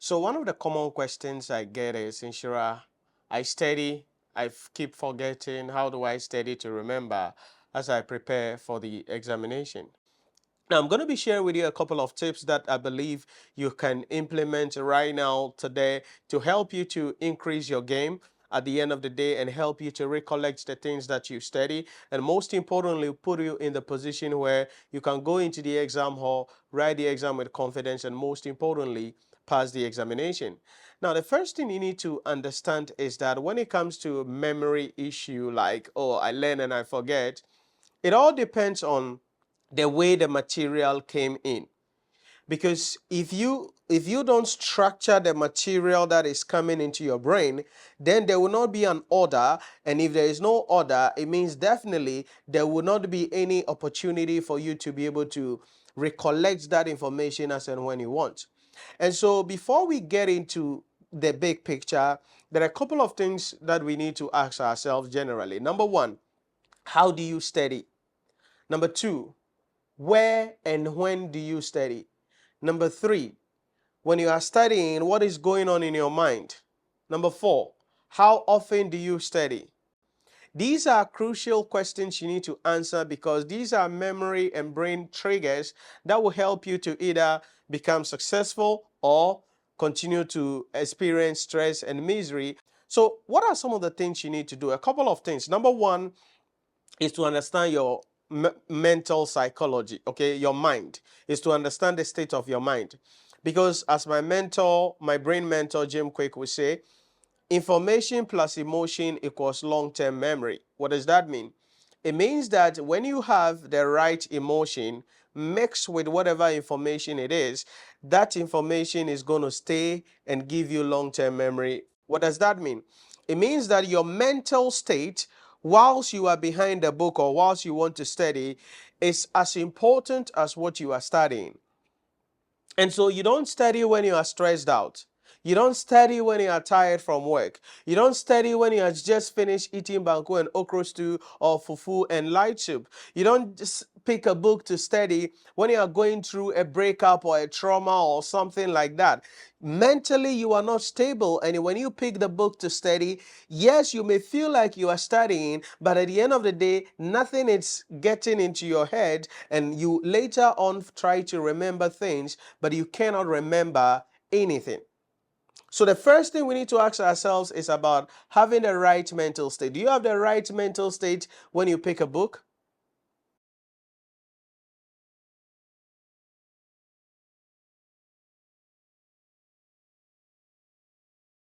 So one of the common questions I get is, Nhyira, I study, keep forgetting. How do I study to remember as I prepare for the examination? Now, I'm going to be sharing with you a couple of tips that I believe you can implement right now today to help you to increase your game at the end of the day and help you to recollect the things that you study, and most importantly, put you in the position where you can go into the exam hall, write the exam with confidence, and most importantly, pass the examination. Now, the first thing you need to understand is that when it comes to memory issue like, oh, I learn and I forget, it all depends on the way the material came in. Because if you don't structure the material that is coming into your brain, then there will not be an order, and if there is no order, it means definitely there will not be any opportunity for you to be able to recollect that information as and when you want. And so before we get into the big picture, there are a couple of things that we need to ask ourselves generally. Number one, how do you study? Number two, where and when do you study? Number three, when you are studying, what is going on in your mind? Number four, how often do you study? These are crucial questions you need to answer because these are memory and brain triggers that will help you to either become successful or continue to experience stress and misery. So, what are some of the things you need to do? A couple of things. Number one is to understand your mental psychology, okay? Your mind is to understand the state of your mind. Because as my mentor, my brain mentor, Jim Quick, would say, information plus emotion equals long-term memory. What does that mean? It means that when you have the right emotion mixed with whatever information it is, that information is going to stay and give you long-term memory. What does that mean? It means that your mental state, whilst you are behind the book or whilst you want to study, is as important as what you are studying. And so you don't study when you are stressed out. You don't study when you are tired from work. You don't study when you have just finished eating banku and okra stew or fufu and light soup. You don't just pick a book to study when you are going through a breakup or a trauma or something like that. Mentally, you are not stable, and when you pick the book to study, yes, you may feel like you are studying, but at the end of the day, nothing is getting into your head, and you later on try to remember things, but you cannot remember anything. So the first thing we need to ask ourselves is about having the right mental state. Do you have the right mental state when you pick a book?